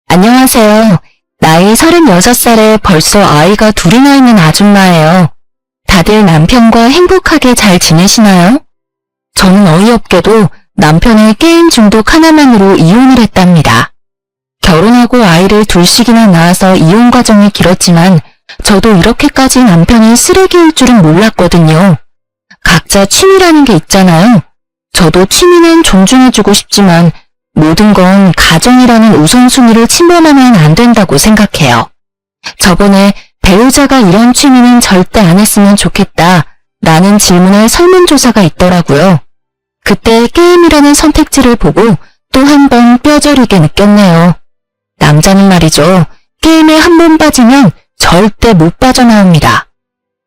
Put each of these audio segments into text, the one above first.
안녕하세요. 나이 36살에 벌써 아이가 둘이나 있는 아줌마예요. 다들 남편과 행복하게 잘 지내시나요? 저는 어이없게도 남편의 게임 중독 하나만으로 이혼을 했답니다. 결혼하고 아이를 둘씩이나 낳아서 이혼 과정이 길었지만 저도 이렇게까지 남편이 쓰레기일 줄은 몰랐거든요. 각자 취미라는 게 있잖아요. 저도 취미는 존중해주고 싶지만 모든 건 가정이라는 우선순위를 침범하면 안 된다고 생각해요. 저번에 배우자가 이런 취미는 절대 안 했으면 좋겠다 라는 질문에 설문조사가 있더라고요. 그때 게임이라는 선택지를 보고 또 한 번 뼈저리게 느꼈네요. 남자는 말이죠. 게임에 한 번 빠지면 절대 못 빠져나옵니다.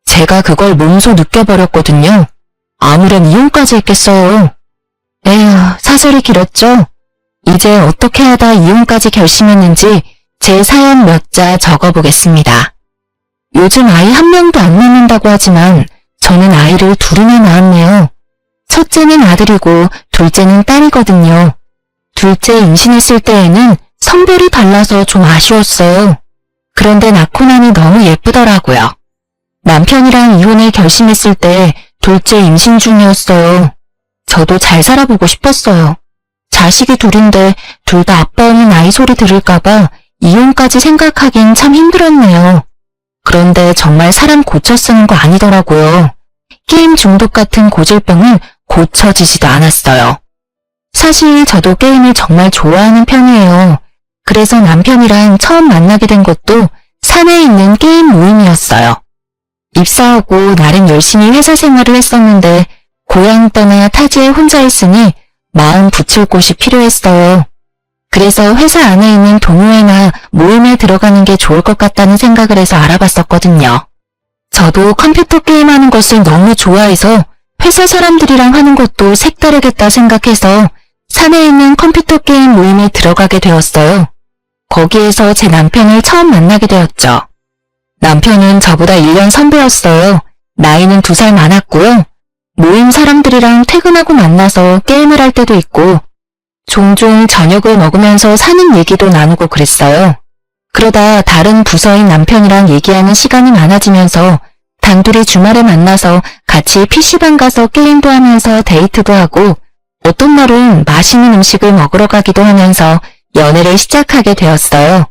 제가 그걸 몸소 느껴버렸거든요. 아무런 이혼까지 했겠어요. 에휴, 사설이 길었죠? 이제 어떻게 하다 이혼까지 결심했는지 제 사연 몇 자 적어보겠습니다. 요즘 아이 한 명도 안 낳는다고 하지만 저는 아이를 둘이나 낳았네요. 첫째는 아들이고 둘째는 딸이거든요. 둘째 임신했을 때에는 성별이 달라서 좀 아쉬웠어요. 그런데 낳고 나니 너무 예쁘더라고요. 남편이랑 이혼을 결심했을 때 둘째 임신 중이었어요. 저도 잘 살아보고 싶었어요. 자식이 둘인데 둘 다 아빠 없는 아이 소리 들을까봐 이혼까지 생각하긴 참 힘들었네요. 그런데 정말 사람 고쳐 쓰는 거 아니더라고요. 게임 중독 같은 고질병은 고쳐지지도 않았어요. 사실 저도 게임을 정말 좋아하는 편이에요. 그래서 남편이랑 처음 만나게 된 것도 산에 있는 게임 모임이었어요. 입사하고 나름 열심히 회사 생활을 했었는데 고향 떠나 타지에 혼자 있으니 마음 붙일 곳이 필요했어요. 그래서 회사 안에 있는 동호회나 모임에 들어가는 게 좋을 것 같다는 생각을 해서 알아봤었거든요. 저도 컴퓨터 게임하는 것을 너무 좋아해서 회사 사람들이랑 하는 것도 색다르겠다 생각해서 산에 있는 컴퓨터 게임 모임에 들어가게 되었어요. 거기에서 제 남편을 처음 만나게 되었죠. 남편은 저보다 1년 선배였어요. 나이는 2살 많았고요. 모임 사람들이랑 퇴근하고 만나서 게임을 할 때도 있고 종종 저녁을 먹으면서 사는 얘기도 나누고 그랬어요. 그러다 다른 부서인 남편이랑 얘기하는 시간이 많아지면서 단둘이 주말에 만나서 같이 PC방 가서 게임도 하면서 데이트도 하고 어떤 날은 맛있는 음식을 먹으러 가기도 하면서 연애를 시작하게 되었어요.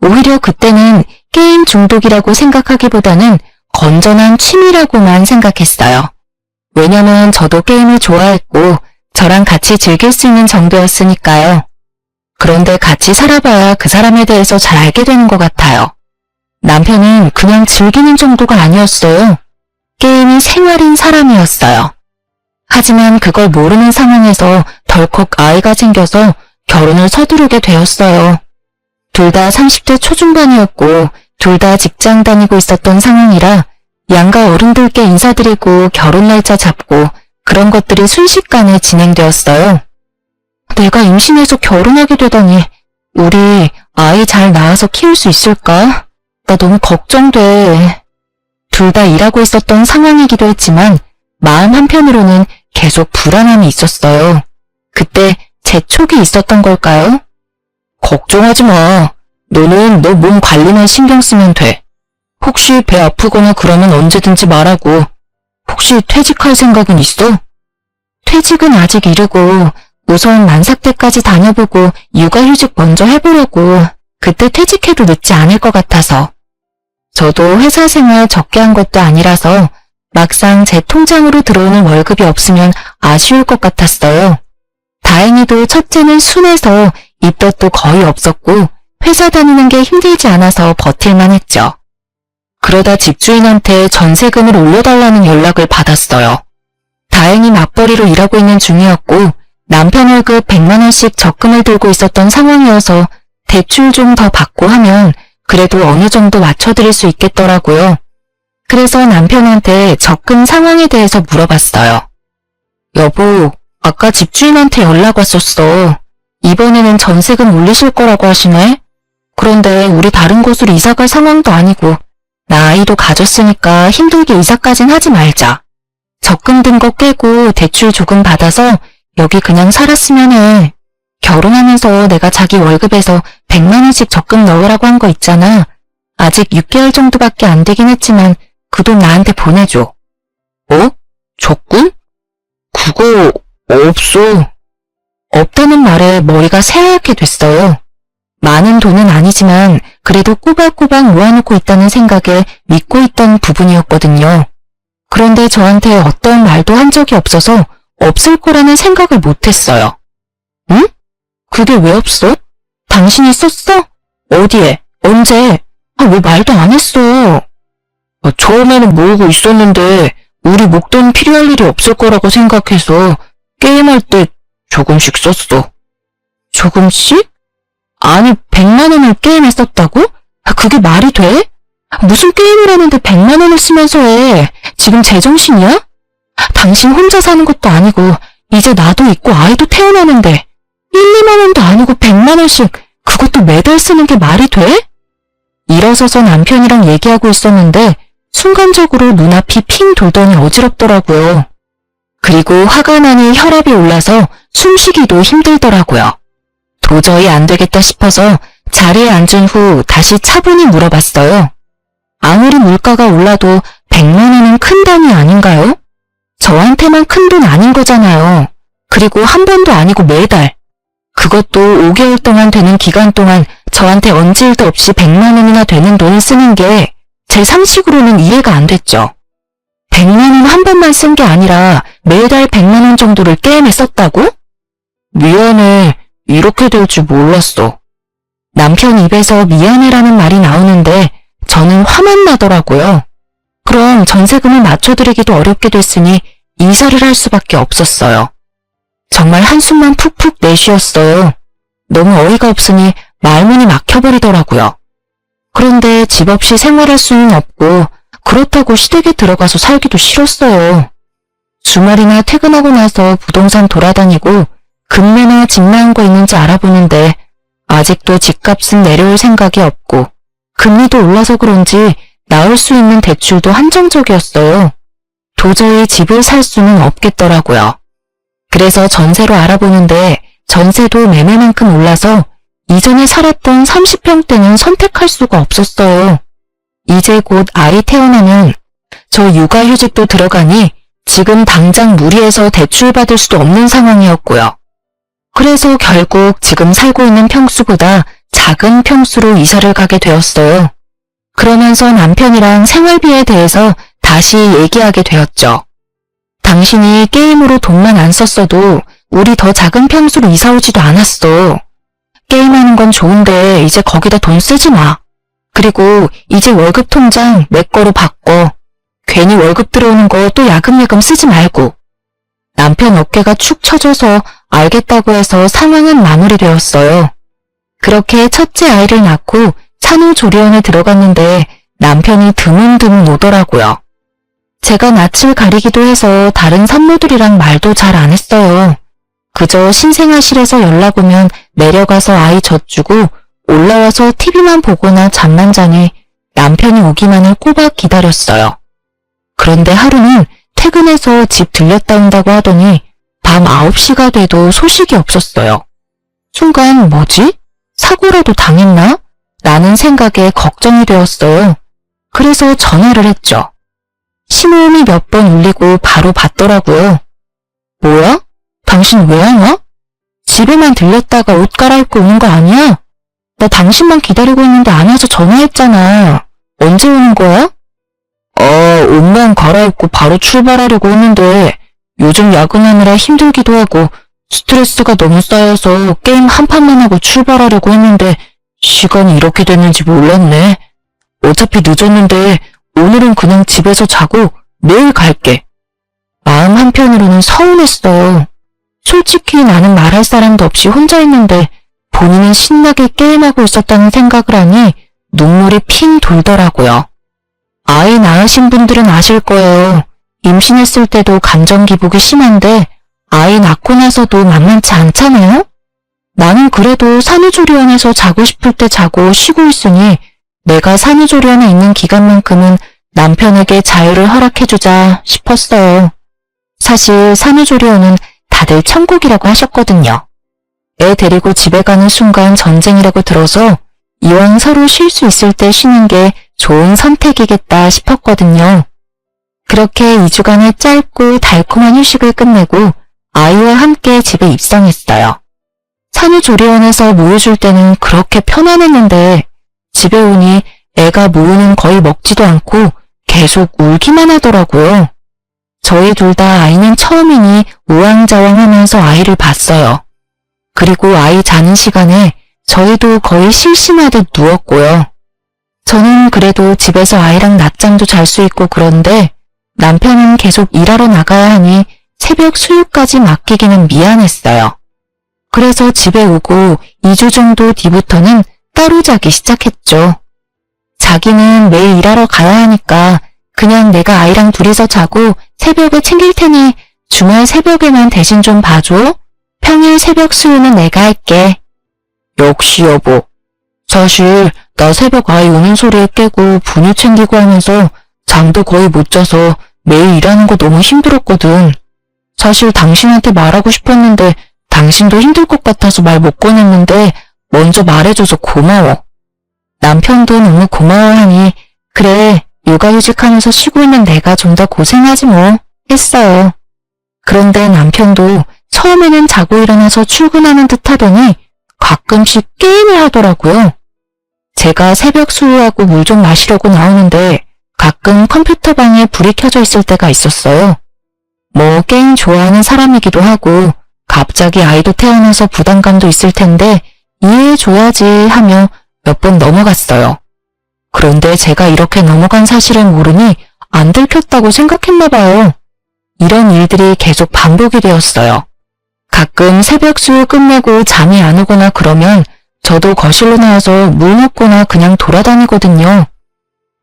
오히려 그때는 게임 중독이라고 생각하기보다는 건전한 취미라고만 생각했어요. 왜냐면 저도 게임을 좋아했고 저랑 같이 즐길 수 있는 정도였으니까요. 그런데 같이 살아봐야 그 사람에 대해서 잘 알게 되는 것 같아요. 남편은 그냥 즐기는 정도가 아니었어요. 게임이 생활인 사람이었어요. 하지만 그걸 모르는 상황에서 덜컥 아이가 생겨서 결혼을 서두르게 되었어요. 둘 다 30대 초중반이었고 둘 다 직장 다니고 있었던 상황이라 양가 어른들께 인사드리고 결혼 날짜 잡고 그런 것들이 순식간에 진행되었어요. 내가 임신해서 결혼하게 되다니 우리 아이 잘 낳아서 키울 수 있을까? 나 너무 걱정돼. 둘 다 일하고 있었던 상황이기도 했지만 마음 한편으로는 계속 불안함이 있었어요. 그때 재촉이 있었던 걸까요? 걱정하지 마. 너는 너 몸 관리만 신경 쓰면 돼. 혹시 배 아프거나 그러면 언제든지 말하고. 혹시 퇴직할 생각은 있어? 퇴직은 아직 이르고 우선 만삭 때까지 다녀보고 육아휴직 먼저 해보려고. 그때 퇴직해도 늦지 않을 것 같아서. 저도 회사 생활 적게 한 것도 아니라서 막상 제 통장으로 들어오는 월급이 없으면 아쉬울 것 같았어요. 다행히도 첫째는 순해서 입덧도 거의 없었고 회사 다니는 게 힘들지 않아서 버틸만 했죠. 그러다 집주인한테 전세금을 올려달라는 연락을 받았어요. 다행히 맞벌이로 일하고 있는 중이었고 남편 월급 100만 원씩 적금을 들고 있었던 상황이어서 대출 좀 더 받고 하면 그래도 어느 정도 맞춰드릴 수 있겠더라고요. 그래서 남편한테 적금 상황에 대해서 물어봤어요. 여보, 아까 집주인한테 연락 왔었어. 이번에는 전세금 올리실 거라고 하시네? 그런데 우리 다른 곳으로 이사갈 상황도 아니고 나 아이도 가졌으니까 힘들게 이사까진 하지 말자. 적금 든 거 깨고 대출 조금 받아서 여기 그냥 살았으면 해. 결혼하면서 내가 자기 월급에서 100만 원씩 적금 넣으라고 한 거 있잖아. 아직 6개월 정도밖에 안 되긴 했지만 그 돈 나한테 보내줘. 어? 적금? 그거 없어. 없다는 말에 머리가 새하얗게 됐어요. 많은 돈은 아니지만 그래도 꼬박꼬박 모아놓고 있다는 생각에 믿고 있던 부분이었거든요. 그런데 저한테 어떤 말도 한 적이 없어서 없을 거라는 생각을 못했어요. 응? 그게 왜 없어? 당신이 썼어? 어디에? 언제? 왜 말도 안 했어? 처음에는 모으고 있었는데 우리 목돈 필요할 일이 없을 거라고 생각해서 게임할 때 조금씩 썼어. 조금씩? 아니 100만 원을 게임에 썼다고? 그게 말이 돼? 무슨 게임을 하는데 100만 원을 쓰면서 해? 지금 제정신이야? 당신 혼자 사는 것도 아니고 이제 나도 있고 아이도 태어나는데 1, 2만 원도 아니고 100만 원씩 그것도 매달 쓰는 게 말이 돼? 일어서서 남편이랑 얘기하고 있었는데 순간적으로 눈앞이 핑 돌더니 어지럽더라고요. 그리고 화가 나니 혈압이 올라서 숨쉬기도 힘들더라고요. 도저히 안 되겠다 싶어서 자리에 앉은 후 다시 차분히 물어봤어요. 아무리 물가가 올라도 100만 원은 큰 단위 아닌가요? 저한테만 큰 돈 아닌 거잖아요. 그리고 한 번도 아니고 매달. 그것도 5개월 동안 되는 기간 동안 저한테 언질도 없이 100만 원이나 되는 돈을 쓰는 게 제 상식으로는 이해가 안 됐죠. 100만 원 한 번만 쓴 게 아니라 매달 100만 원 정도를 게임에 썼다고? 미안해. 이렇게 될 줄 몰랐어. 남편 입에서 미안해라는 말이 나오는데 저는 화만 나더라고요. 그럼 전세금을 맞춰드리기도 어렵게 됐으니 이사를 할 수밖에 없었어요. 정말 한숨만 푹푹 내쉬었어요. 너무 어이가 없으니 말문이 막혀버리더라고요. 그런데 집 없이 생활할 수는 없고 그렇다고 시댁에 들어가서 살기도 싫었어요. 주말이나 퇴근하고 나서 부동산 돌아다니고 금매나 집 나은 거 있는지 알아보는데 아직도 집값은 내려올 생각이 없고 금리도 올라서 그런지 나올 수 있는 대출도 한정적이었어요. 도저히 집을 살 수는 없겠더라고요. 그래서 전세로 알아보는데 전세도 매매만큼 올라서 이전에 살았던 30평대는 선택할 수가 없었어요. 이제 곧 아이 태어나면 저 육아휴직도 들어가니 지금 당장 무리해서 대출받을 수도 없는 상황이었고요. 그래서 결국 지금 살고 있는 평수보다 작은 평수로 이사를 가게 되었어요. 그러면서 남편이랑 생활비에 대해서 다시 얘기하게 되었죠. 당신이 게임으로 돈만 안 썼어도 우리 더 작은 평수로 이사 오지도 않았어. 게임하는 건 좋은데 이제 거기다 돈 쓰지 마. 그리고 이제 월급 통장 내 거로 바꿔. 괜히 월급 들어오는 거 또 야금야금 쓰지 말고. 남편 어깨가 축 처져서 알겠다고 해서 상황은 마무리되었어요. 그렇게 첫째 아이를 낳고 산후조리원에 들어갔는데 남편이 드문드문 오더라고요. 제가 낯을 가리기도 해서 다른 산모들이랑 말도 잘 안 했어요. 그저 신생아실에서 연락 오면 내려가서 아이 젖주고 올라와서 TV만 보거나 잠만 자니 남편이 오기만을 꼬박 기다렸어요. 그런데 하루는 퇴근해서 집 들렸다 온다고 하더니 밤 9시가 돼도 소식이 없었어요. 순간 뭐지? 사고라도 당했나? 라는 생각에 걱정이 되었어요. 그래서 전화를 했죠. 신호음이 몇 번 울리고 바로 받더라고요. 뭐야? 당신 왜 안 와? 집에만 들렸다가 옷 갈아입고 오는 거 아니야? 나 당신만 기다리고 있는데 안 와서 전화했잖아. 언제 오는 거야? 옷만 갈아입고 바로 출발하려고 했는데 요즘 야근하느라 힘들기도 하고 스트레스가 너무 쌓여서 게임 한 판만 하고 출발하려고 했는데 시간이 이렇게 됐는지 몰랐네. 어차피 늦었는데 오늘은 그냥 집에서 자고 내일 갈게. 마음 한편으로는 서운했어요. 솔직히 나는 말할 사람도 없이 혼자 있는데 본인은 신나게 게임하고 있었다는 생각을 하니 눈물이 핑 돌더라고요. 아이 낳으신 분들은 아실 거예요. 임신했을 때도 감정 기복이 심한데 아이 낳고 나서도 만만치 않잖아요? 나는 그래도 산후조리원에서 자고 싶을 때 자고 쉬고 있으니 내가 산후조리원에 있는 기간만큼은 남편에게 자유를 허락해주자 싶었어요. 사실 산후조리원은 다들 천국이라고 하셨거든요. 애 데리고 집에 가는 순간 전쟁이라고 들어서 이왕 서로 쉴 수 있을 때 쉬는 게 좋은 선택이겠다 싶었거든요. 그렇게 2주간의 짧고 달콤한 휴식을 끝내고 아이와 함께 집에 입성했어요. 산후조리원에서 모유줄 때는 그렇게 편안했는데 집에 오니 애가 모유는 거의 먹지도 않고 계속 울기만 하더라고요. 저희 둘 다 아이는 처음이니 우왕좌왕하면서 아이를 봤어요. 그리고 아이 자는 시간에 저희도 거의 실신하듯 누웠고요. 저는 그래도 집에서 아이랑 낮잠도 잘 수 있고 그런데 남편은 계속 일하러 나가야 하니 새벽 수유까지 맡기기는 미안했어요. 그래서 집에 오고 2주 정도 뒤부터는 따로 자기 시작했죠. 자기는 매일 일하러 가야 하니까 그냥 내가 아이랑 둘이서 자고 새벽에 챙길 테니 주말 새벽에만 대신 좀 봐줘. 평일 새벽 수유는 내가 할게. 역시 여보. 사실 나 새벽 아이 우는 소리에 깨고 분유 챙기고 하면서 잠도 거의 못 자서 매일 일하는 거 너무 힘들었거든. 사실 당신한테 말하고 싶었는데 당신도 힘들 것 같아서 말 못 꺼냈는데 먼저 말해줘서 고마워. 남편도 너무 고마워하니 그래 육아휴직하면서 쉬고 있는 내가 좀 더 고생하지 뭐 했어요. 그런데 남편도 처음에는 자고 일어나서 출근하는 듯 하더니 가끔씩 게임을 하더라고요. 제가 새벽 수유하고 물 좀 마시려고 나오는데 가끔 컴퓨터 방에 불이 켜져 있을 때가 있었어요. 뭐 게임 좋아하는 사람이기도 하고 갑자기 아이도 태어나서 부담감도 있을 텐데 이해해줘야지 하며 몇 번 넘어갔어요. 그런데 제가 이렇게 넘어간 사실을 모르니 안 들켰다고 생각했나 봐요. 이런 일들이 계속 반복이 되었어요. 가끔 새벽 수유 끝내고 잠이 안 오거나 그러면 저도 거실로 나와서 물 먹거나 그냥 돌아다니거든요.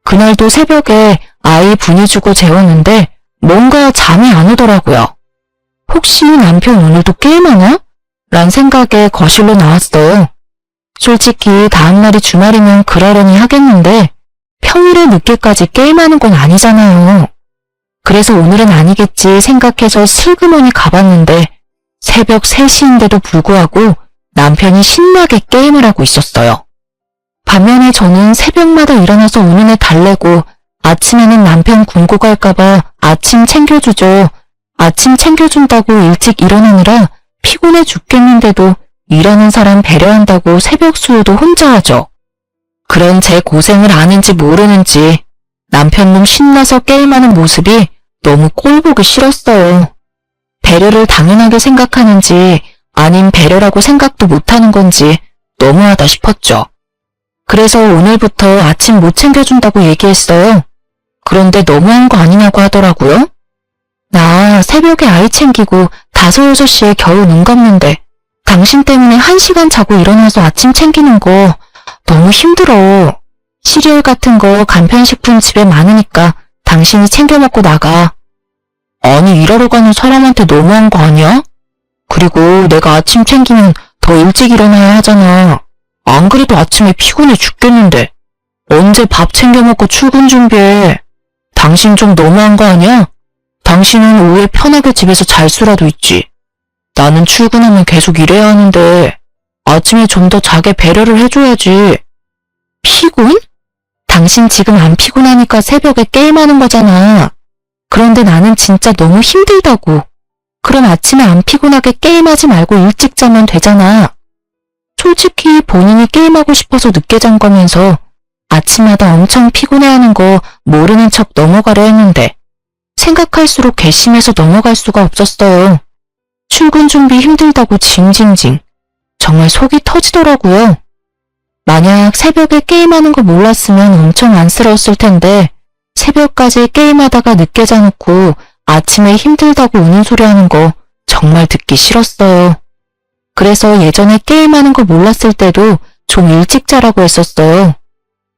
그날도 새벽에 아이 분유 주고 재웠는데 뭔가 잠이 안 오더라고요. 혹시 남편 오늘도 게임하나? 란 생각에 거실로 나왔어요. 솔직히 다음날이 주말이면 그러려니 하겠는데 평일에 늦게까지 게임하는 건 아니잖아요. 그래서 오늘은 아니겠지 생각해서 슬그머니 가봤는데 새벽 3시인데도 불구하고 남편이 신나게 게임을 하고 있었어요. 반면에 저는 새벽마다 일어나서 우는 애 달래고 아침에는 남편 굶고 갈까봐 아침 챙겨주죠. 아침 챙겨준다고 일찍 일어나느라 피곤해 죽겠는데도 일하는 사람 배려한다고 새벽 수유도 혼자 하죠. 그런 제 고생을 아는지 모르는지 남편놈 신나서 게임하는 모습이 너무 꼴보기 싫었어요. 배려를 당연하게 생각하는지 아님 배려라고 생각도 못하는 건지 너무하다 싶었죠. 그래서 오늘부터 아침 못 챙겨준다고 얘기했어요. 그런데 너무한 거 아니냐고 하더라고요. 나 새벽에 아이 챙기고 5, 6시에 겨우 눈 감는데 당신 때문에 1시간 자고 일어나서 아침 챙기는 거 너무 힘들어. 시리얼 같은 거 간편식품 집에 많으니까 당신이 챙겨 먹고 나가. 아니 일하러 가는 사람한테 너무한 거 아니야? 그리고 내가 아침 챙기면 더 일찍 일어나야 하잖아. 안 그래도 아침에 피곤해 죽겠는데 언제 밥 챙겨 먹고 출근 준비해. 당신 좀 너무한 거 아니야? 당신은 오후에 편하게 집에서 잘 수라도 있지. 나는 출근하면 계속 일해야 하는데 아침에 좀 더 자게 배려를 해줘야지. 피곤? 당신 지금 안 피곤하니까 새벽에 게임하는 거잖아. 그런데 나는 진짜 너무 힘들다고. 그럼 아침에 안 피곤하게 게임하지 말고 일찍 자면 되잖아. 솔직히 본인이 게임하고 싶어서 늦게 잔 거면서 아침마다 엄청 피곤해하는 거 모르는 척 넘어가려 했는데 생각할수록 괘씸해서 넘어갈 수가 없었어요. 출근 준비 힘들다고 징징징. 정말 속이 터지더라고요. 만약 새벽에 게임하는 거 몰랐으면 엄청 안쓰러웠을 텐데 새벽까지 게임하다가 늦게 자놓고 아침에 힘들다고 우는 소리 하는 거 정말 듣기 싫었어요. 그래서 예전에 게임하는 거 몰랐을 때도 좀 일찍 자라고 했었어요.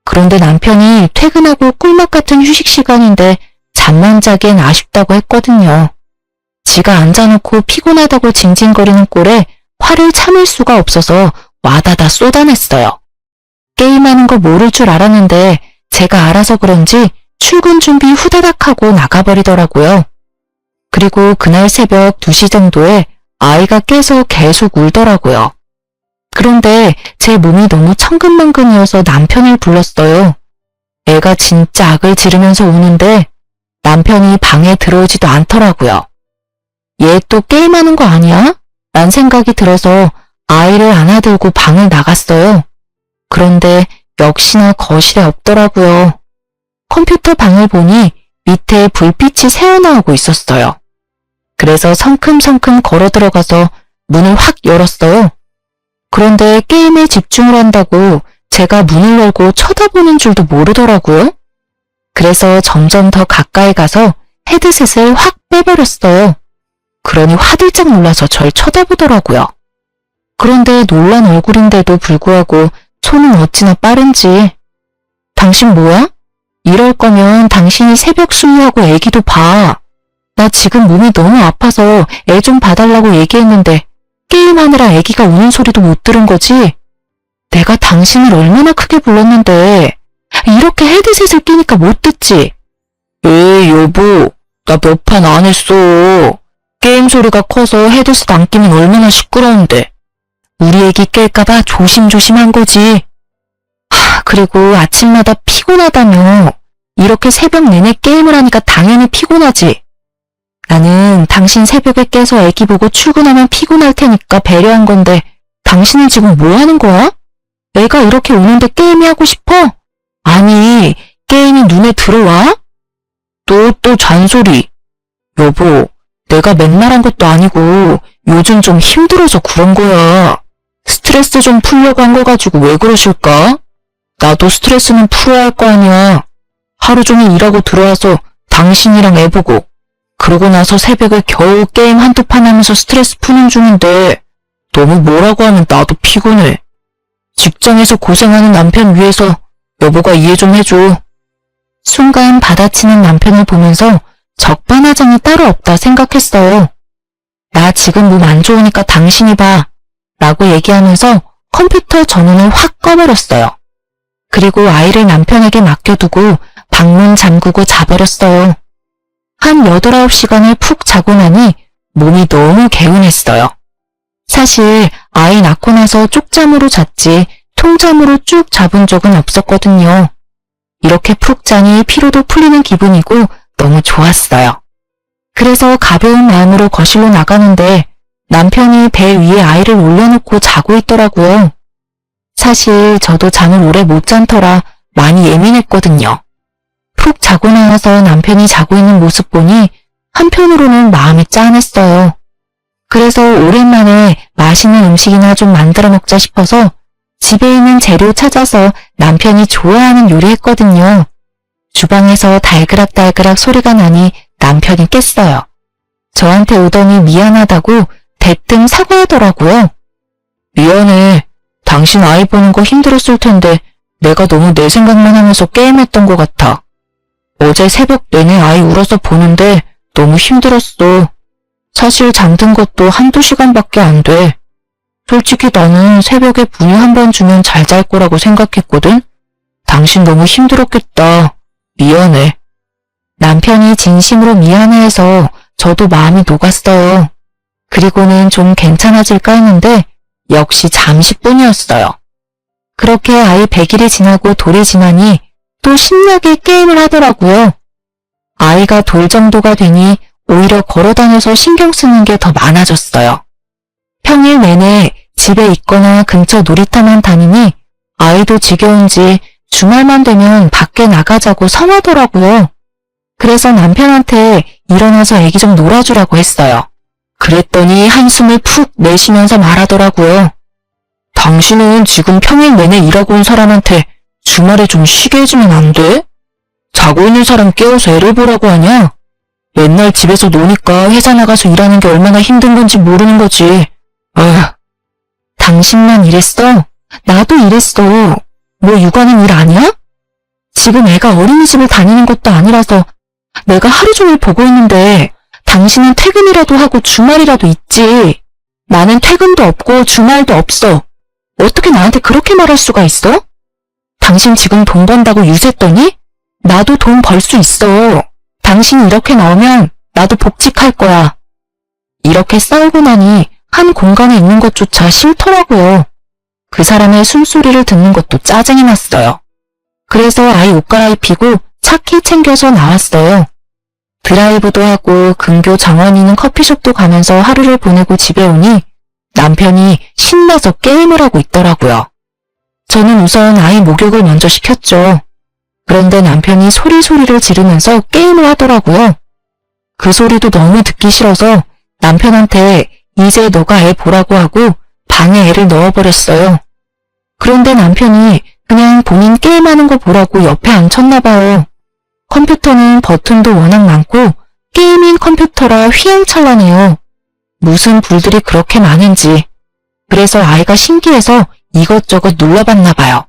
그런데 남편이 퇴근하고 꿀맛 같은 휴식 시간인데 잠만 자기엔 아쉽다고 했거든요. 지가 앉아놓고 피곤하다고 징징거리는 꼴에 화를 참을 수가 없어서 와다다 쏟아냈어요. 게임하는 거 모를 줄 알았는데 제가 알아서 그런지 출근 준비 후다닥 하고 나가버리더라고요. 그리고 그날 새벽 2시 정도에 아이가 깨서 계속 울더라고요. 그런데 제 몸이 너무 천근만근이어서 남편을 불렀어요. 애가 진짜 악을 지르면서 우는데 남편이 방에 들어오지도 않더라고요. 얘 또 게임하는 거 아니야? 란 생각이 들어서 아이를 안아들고 방을 나갔어요. 그런데 역시나 거실에 없더라고요. 컴퓨터 방을 보니 밑에 불빛이 새어나오고 있었어요. 그래서 성큼성큼 걸어 들어가서 문을 확 열었어요. 그런데 게임에 집중을 한다고 제가 문을 열고 쳐다보는 줄도 모르더라고요. 그래서 점점 더 가까이 가서 헤드셋을 확 빼버렸어요. 그러니 화들짝 놀라서 절 쳐다보더라고요. 그런데 놀란 얼굴인데도 불구하고 손은 어찌나 빠른지. 당신 뭐야? 이럴 거면 당신이 새벽 수유하고 애기도 봐. 나 지금 몸이 너무 아파서 애 좀 봐달라고 얘기했는데 게임하느라 애기가 우는 소리도 못 들은 거지? 내가 당신을 얼마나 크게 불렀는데 이렇게 헤드셋을 끼니까 못 듣지? 에이 여보, 나 몇 판 안 했어. 게임 소리가 커서 헤드셋 안 끼면 얼마나 시끄러운데. 우리 애기 깰까봐 조심조심 한 거지. 그리고 아침마다 피곤하다며. 이렇게 새벽 내내 게임을 하니까 당연히 피곤하지. 나는 당신 새벽에 깨서 애기 보고 출근하면 피곤할 테니까 배려한 건데 당신은 지금 뭐 하는 거야? 애가 이렇게 우는데 게임이 하고 싶어? 아니, 게임이 눈에 들어와? 또 잔소리. 여보, 내가 맨날 한 것도 아니고 요즘 좀 힘들어서 그런 거야. 스트레스 좀 풀려고 한 거 가지고 왜 그러실까? 나도 스트레스는 풀어야 할 거 아니야. 하루 종일 일하고 들어와서 당신이랑 애 보고 그러고 나서 새벽에 겨우 게임 한두 판 하면서 스트레스 푸는 중인데 너무 뭐라고 하면 나도 피곤해. 직장에서 고생하는 남편 위해서 여보가 이해 좀 해줘. 순간 받아치는 남편을 보면서 적반하장이 따로 없다 생각했어요. 나 지금 몸 안 좋으니까 당신이 봐. 라고 얘기하면서 컴퓨터 전원을 확 꺼버렸어요. 그리고 아이를 남편에게 맡겨두고 방문 잠그고 자버렸어요. 한 8, 9시간을 푹 자고 나니 몸이 너무 개운했어요. 사실 아이 낳고 나서 쪽잠으로 잤지 통잠으로 쭉 잡은 적은 없었거든요. 이렇게 푹 자니 피로도 풀리는 기분이고 너무 좋았어요. 그래서 가벼운 마음으로 거실로 나가는데 남편이 배 위에 아이를 올려놓고 자고 있더라고요. 사실 저도 잠을 오래 못 잔 터라 많이 예민했거든요. 푹 자고 나와서 남편이 자고 있는 모습 보니 한편으로는 마음이 짠했어요. 그래서 오랜만에 맛있는 음식이나 좀 만들어 먹자 싶어서 집에 있는 재료 찾아서 남편이 좋아하는 요리 했거든요. 주방에서 달그락달그락 소리가 나니 남편이 깼어요. 저한테 오더니 미안하다고 대뜸 사과하더라고요. 미안해. 당신 아이 보는 거 힘들었을 텐데 내가 너무 내 생각만 하면서 게임했던 것 같아. 어제 새벽 내내 아이 울어서 보는데 너무 힘들었어. 사실 잠든 것도 한두 시간밖에 안 돼. 솔직히 나는 새벽에 분유 한 번 주면 잘 잘 거라고 생각했거든. 당신 너무 힘들었겠다. 미안해. 남편이 진심으로 미안해해서 저도 마음이 녹았어요. 그리고는 좀 괜찮아질까 했는데 역시 잠시뿐이었어요. 그렇게 아이 100일이 지나고 돌이 지나니 또 신나게 게임을 하더라고요. 아이가 돌 정도가 되니 오히려 걸어다녀서 신경 쓰는 게 더 많아졌어요. 평일 내내 집에 있거나 근처 놀이터만 다니니 아이도 지겨운지 주말만 되면 밖에 나가자고 성하더라고요. 그래서 남편한테 일어나서 애기 좀 놀아주라고 했어요. 그랬더니 한숨을 푹 내쉬면서 말하더라고요. 당신은 지금 평일 내내 일하고 온 사람한테 주말에 좀 쉬게 해주면 안 돼? 자고 있는 사람 깨워서 애를 보라고 하냐? 맨날 집에서 노니까 회사 나가서 일하는 게 얼마나 힘든 건지 모르는 거지. 당신만 이랬어? 나도 이랬어. 뭐 육아는 일 아니야? 지금 애가 어린이집을 다니는 것도 아니라서 내가 하루 종일 보고 있는데 당신은 퇴근이라도 하고 주말이라도 있지. 나는 퇴근도 없고 주말도 없어. 어떻게 나한테 그렇게 말할 수가 있어? 당신 지금 돈 번다고 유세했더니 나도 돈 벌 수 있어. 당신이 이렇게 나오면 나도 복직할 거야. 이렇게 싸우고 나니 한 공간에 있는 것조차 싫더라고요. 그 사람의 숨소리를 듣는 것도 짜증이 났어요. 그래서 아이 옷 갈아입히고 차 키 챙겨서 나왔어요. 드라이브도 하고 근교 정원이 있는 커피숍도 가면서 하루를 보내고 집에 오니 남편이 신나서 게임을 하고 있더라고요. 저는 우선 아이 목욕을 먼저 시켰죠. 그런데 남편이 소리를 지르면서 게임을 하더라고요. 그 소리도 너무 듣기 싫어서 남편한테 이제 너가 애 보라고 하고 방에 애를 넣어버렸어요. 그런데 남편이 그냥 본인 게임하는 거 보라고 옆에 앉혔나 봐요. 컴퓨터는 버튼도 워낙 많고 게이밍 컴퓨터라 휘황찬란해요. 무슨 불들이 그렇게 많은지. 그래서 아이가 신기해서 이것저것 눌러봤나 봐요.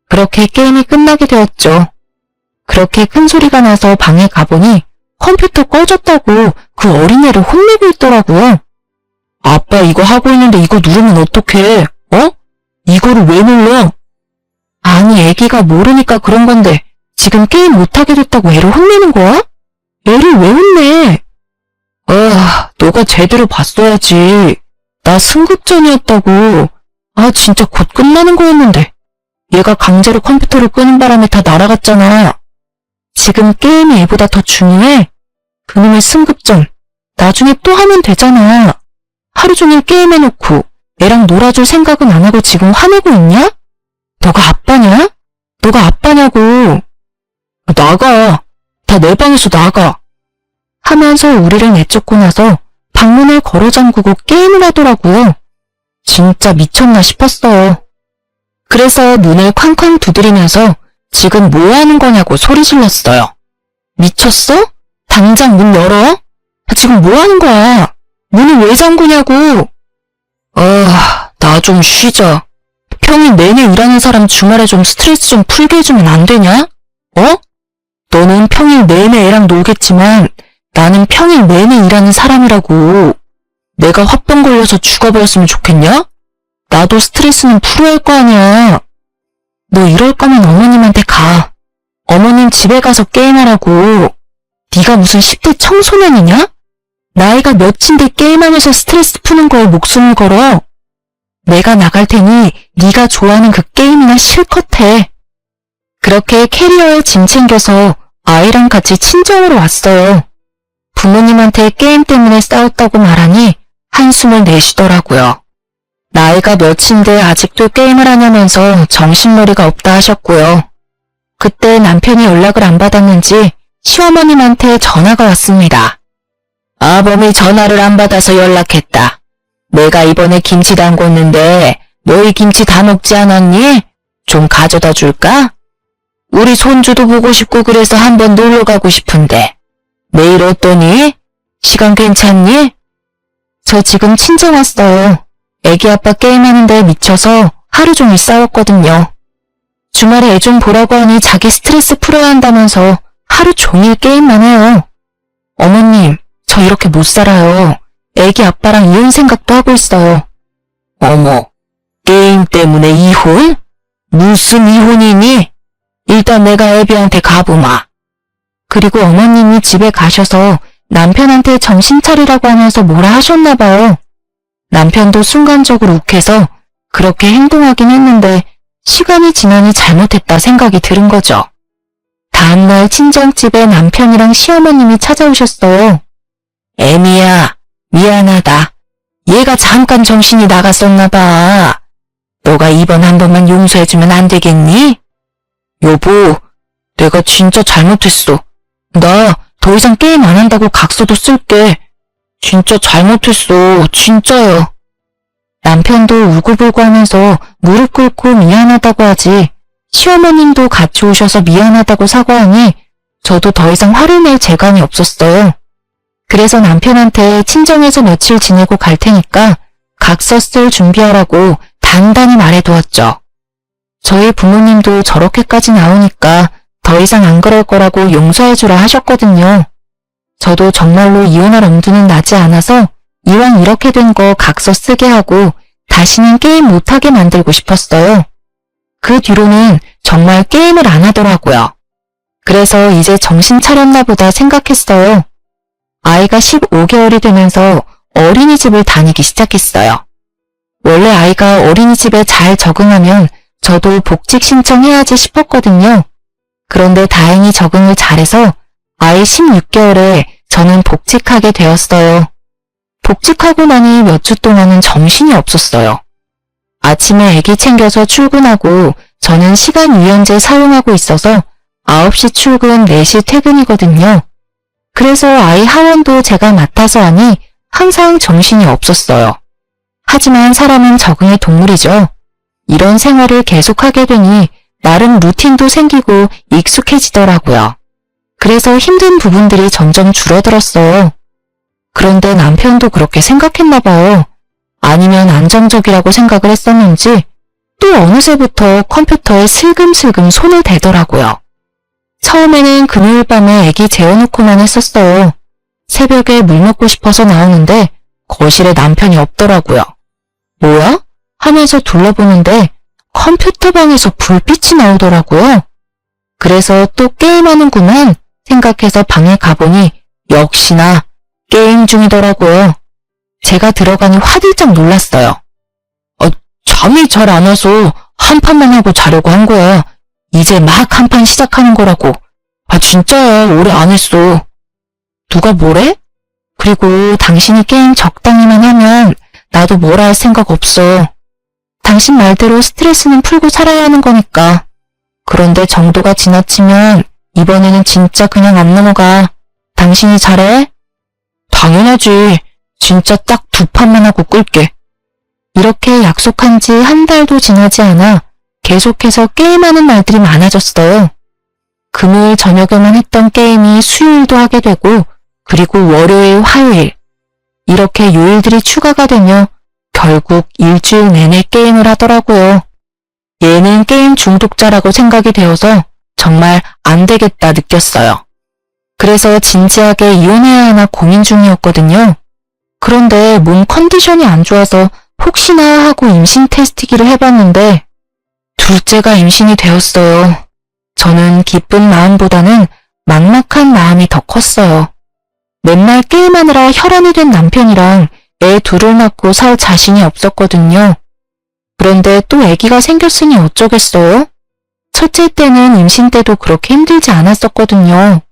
그렇게 게임이 끝나게 되었죠. 그렇게 큰 소리가 나서 방에 가보니 컴퓨터 꺼졌다고 그 어린애를 혼내고 있더라고요. 아빠 이거 하고 있는데 이거 누르면 어떡해? 어? 이거를 왜 눌러? 아니 애기가 모르니까 그런 건데 지금 게임 못하게 됐다고 애를 혼내는 거야? 애를 왜 혼내? 너가 제대로 봤어야지. 나 승급전이었다고. 진짜 곧 끝나는 거였는데. 얘가 강제로 컴퓨터를 끄는 바람에 다 날아갔잖아. 지금 게임이 애보다 더 중요해? 그놈의 승급전. 나중에 또 하면 되잖아. 하루 종일 게임해놓고 애랑 놀아줄 생각은 안 하고 지금 화내고 있냐? 너가 아빠냐? 너가 아빠냐고. 나가. 다 내 방에서 나가. 하면서 우리를 내쫓고 나서 방문을 걸어 잠그고 게임을 하더라고요. 진짜 미쳤나 싶었어요. 그래서 문을 쾅쾅 두드리면서 지금 뭐 하는 거냐고 소리 질렀어요. 미쳤어? 당장 문 열어? 지금 뭐 하는 거야? 문을 왜 잠그냐고. 나 좀 쉬자. 평일 내내 일하는 사람 주말에 좀 스트레스 좀 풀게 해주면 안 되냐? 너는 평일 내내 애랑 놀겠지만 나는 평일 내내 일하는 사람이라고. 내가 화병 걸려서 죽어버렸으면 좋겠냐? 나도 스트레스는 풀어야 할 거 아니야. 너 이럴 거면 어머님한테 가. 어머님 집에 가서 게임하라고. 네가 무슨 10대 청소년이냐? 나이가 몇인데 게임하면서 스트레스 푸는 거에 목숨을 걸어. 내가 나갈 테니 네가 좋아하는 그 게임이나 실컷 해. 그렇게 캐리어에 짐 챙겨서 아이랑 같이 친정으로 왔어요. 부모님한테 게임 때문에 싸웠다고 말하니 한숨을 내쉬더라고요. 나이가 몇인데 아직도 게임을 하냐면서 정신머리가 없다 하셨고요. 그때 남편이 연락을 안 받았는지 시어머님한테 전화가 왔습니다. 아범이 전화를 안 받아서 연락했다. 내가 이번에 김치 담궜는데 너희 김치 다 먹지 않았니? 좀 가져다 줄까? 우리 손주도 보고 싶고 그래서 한번 놀러 가고 싶은데 내일 어떠니? 시간 괜찮니? 저 지금 친정 왔어요. 애기 아빠 게임하는데 미쳐서 하루 종일 싸웠거든요. 주말에 애 좀 보라고 하니 자기 스트레스 풀어야 한다면서 하루 종일 게임만 해요. 어머님, 저 이렇게 못 살아요. 애기 아빠랑 이혼 생각도 하고 있어요. 어머, 게임 때문에 이혼? 무슨 이혼이니? 일단 내가 애비한테 가보마. 그리고 어머님이 집에 가셔서 남편한테 정신 차리라고 하면서 뭐라 하셨나 봐요. 남편도 순간적으로 욱해서 그렇게 행동하긴 했는데 시간이 지나니 잘못했다 생각이 들은 거죠. 다음날 친정집에 남편이랑 시어머님이 찾아오셨어요. 애미야, 미안하다. 얘가 잠깐 정신이 나갔었나 봐. 너가 이번 한 번만 용서해주면 안 되겠니? 여보, 내가 진짜 잘못했어. 나 더 이상 게임 안 한다고 각서도 쓸게. 진짜 잘못했어. 진짜요. 남편도 울고불고 하면서 무릎 꿇고 미안하다고 하지 시어머님도 같이 오셔서 미안하다고 사과하니 저도 더 이상 화를 낼 재간이 없었어요. 그래서 남편한테 친정에서 며칠 지내고 갈 테니까 각서 쓸 준비하라고 단단히 말해두었죠. 저희 부모님도 저렇게까지 나오니까 더 이상 안 그럴 거라고 용서해주라 하셨거든요. 저도 정말로 이혼할 엄두는 나지 않아서 이왕 이렇게 된 거 각서 쓰게 하고 다시는 게임 못하게 만들고 싶었어요. 그 뒤로는 정말 게임을 안 하더라고요. 그래서 이제 정신 차렸나 보다 생각했어요. 아이가 15개월이 되면서 어린이집을 다니기 시작했어요. 원래 아이가 어린이집에 잘 적응하면 저도 복직 신청해야지 싶었거든요. 그런데 다행히 적응을 잘해서 아이 16개월에 저는 복직하게 되었어요. 복직하고 나니 몇 주 동안은 정신이 없었어요. 아침에 아기 챙겨서 출근하고 저는 시간 유연제 사용하고 있어서 9시 출근, 4시 퇴근이거든요. 그래서 아이 하원도 제가 맡아서 하니 항상 정신이 없었어요. 하지만 사람은 적응의 동물이죠. 이런 생활을 계속하게 되니 나름 루틴도 생기고 익숙해지더라고요. 그래서 힘든 부분들이 점점 줄어들었어요. 그런데 남편도 그렇게 생각했나 봐요. 아니면 안정적이라고 생각을 했었는지 또 어느새부터 컴퓨터에 슬금슬금 손을 대더라고요. 처음에는 금요일 밤에 아기 재워놓고만 했었어요. 새벽에 물 먹고 싶어서 나오는데 거실에 남편이 없더라고요. 뭐야? 하면서 둘러보는데 컴퓨터 방에서 불빛이 나오더라고요. 그래서 또 게임하는구만 생각해서 방에 가보니 역시나 게임 중이더라고요. 제가 들어가니 화들짝 놀랐어요. 잠이 잘 안 와서 한 판만 하고 자려고 한 거야. 이제 막 한 판 시작하는 거라고. 진짜야. 오래 안 했어. 누가 뭐래? 그리고 당신이 게임 적당히만 하면 나도 뭐라 할 생각 없어. 당신 말대로 스트레스는 풀고 살아야 하는 거니까. 그런데 정도가 지나치면 이번에는 진짜 그냥 안 넘어가. 당신이 잘해? 당연하지. 진짜 딱 2판만 하고 끌게. 이렇게 약속한 지 한 달도 지나지 않아 계속해서 게임하는 날들이 많아졌어요. 금요일 저녁에만 했던 게임이 수요일도 하게 되고 그리고 월요일, 화요일 이렇게 요일들이 추가가 되며 결국 일주일 내내 게임을 하더라고요. 얘는 게임 중독자라고 생각이 되어서 정말 안 되겠다 느꼈어요. 그래서 진지하게 이혼해야 하나 고민 중이었거든요. 그런데 몸 컨디션이 안 좋아서 혹시나 하고 임신 테스트기를 해봤는데 둘째가 임신이 되었어요. 저는 기쁜 마음보다는 막막한 마음이 더 컸어요. 맨날 게임하느라 혈안이 된 남편이랑 애 둘을 낳고 살 자신이 없었거든요. 그런데 또 아기가 생겼으니 어쩌겠어요? 첫째 때는 임신 때도 그렇게 힘들지 않았었거든요.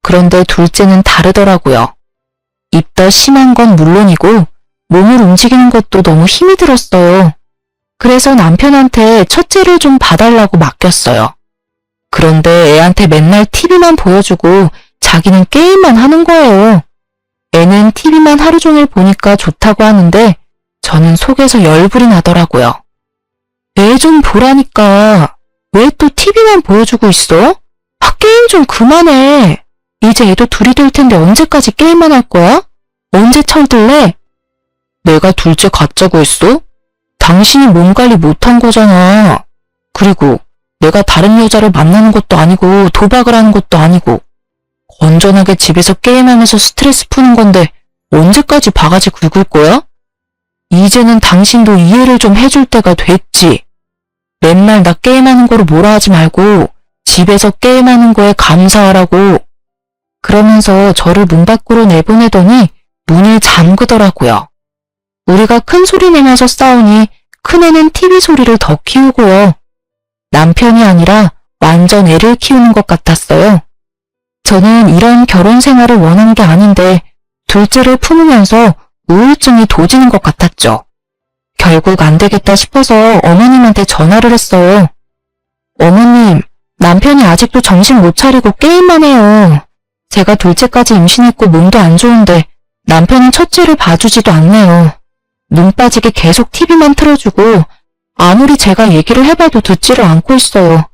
그런데 둘째는 다르더라고요. 입덧 심한 건 물론이고 몸을 움직이는 것도 너무 힘이 들었어요. 그래서 남편한테 첫째를 좀 봐달라고 맡겼어요. 그런데 애한테 맨날 TV만 보여주고 자기는 게임만 하는 거예요. 애는 TV만 하루 종일 보니까 좋다고 하는데 저는 속에서 열불이 나더라고요. 애 좀 보라니까 왜 또 TV만 보여주고 있어? 게임 좀 그만해. 이제 애도 둘이 될 텐데 언제까지 게임만 할 거야? 언제 철들래? 내가 둘째 갖자고 했어? 당신이 몸 관리 못한 거잖아. 그리고 내가 다른 여자를 만나는 것도 아니고 도박을 하는 것도 아니고 건전하게 집에서 게임하면서 스트레스 푸는 건데 언제까지 바가지 긁을 거야? 이제는 당신도 이해를 좀 해줄 때가 됐지. 맨날 나 게임하는 거로 뭐라 하지 말고 집에서 게임하는 거에 감사하라고. 그러면서 저를 문 밖으로 내보내더니 문을 잠그더라고요. 우리가 큰 소리 내면서 싸우니 큰애는 TV 소리를 더 키우고요. 남편이 아니라 완전 애를 키우는 것 같았어요. 저는 이런 결혼 생활을 원한 게 아닌데 둘째를 품으면서 우울증이 도지는 것 같았죠. 결국 안 되겠다 싶어서 어머님한테 전화를 했어요. 어머님, 남편이 아직도 정신 못 차리고 게임만 해요. 제가 둘째까지 임신했고 몸도 안 좋은데 남편은 첫째를 봐주지도 않네요. 눈 빠지게 계속 TV만 틀어주고 아무리 제가 얘기를 해봐도 듣지를 않고 있어요.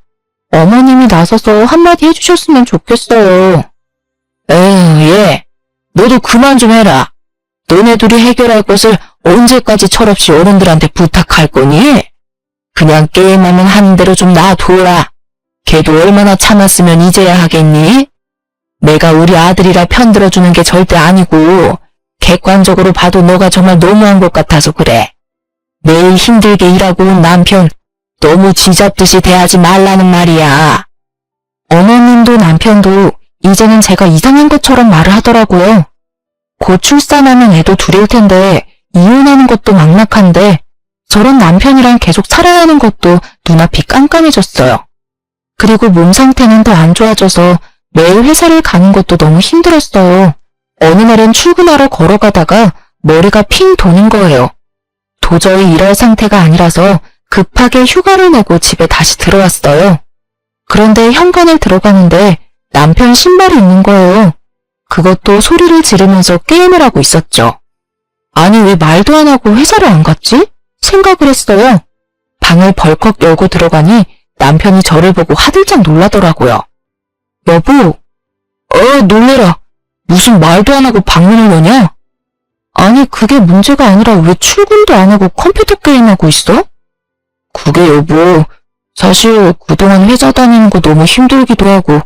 어머님이 나서서 한마디 해주셨으면 좋겠어요. 에휴, 얘. 너도 그만 좀 해라. 너네 둘이 해결할 것을 언제까지 철없이 어른들한테 부탁할 거니? 그냥 게임하면 하는 대로 좀 놔둬라. 걔도 얼마나 참았으면 이제야 하겠니? 내가 우리 아들이라 편들어주는 게 절대 아니고 객관적으로 봐도 너가 정말 너무한 것 같아서 그래. 매일 힘들게 일하고 온 남편 너무 쥐잡듯이 대하지 말라는 말이야. 어머님도 남편도 이제는 제가 이상한 것처럼 말을 하더라고요. 곧 출산하면 애도 둘일 텐데 이혼하는 것도 막막한데 저런 남편이랑 계속 살아야 하는 것도 눈앞이 깜깜해졌어요. 그리고 몸 상태는 더 안 좋아져서 매일 회사를 가는 것도 너무 힘들었어요. 어느 날은 출근하러 걸어가다가 머리가 핑 도는 거예요. 도저히 일할 상태가 아니라서 급하게 휴가를 내고 집에 다시 들어왔어요. 그런데 현관을 들어가는데 남편 신발이 있는 거예요. 그것도 소리를 지르면서 게임을 하고 있었죠. 아니 왜 말도 안 하고 회사를 안 갔지? 생각을 했어요. 방을 벌컥 열고 들어가니 남편이 저를 보고 화들짝 놀라더라고요. 여보, 놀래라. 무슨 말도 안 하고 방문을 여냐? 아니 그게 문제가 아니라 왜 출근도 안 하고 컴퓨터 게임하고 있어? 그게 여보, 사실 그동안 회사 다니는 거 너무 힘들기도 하고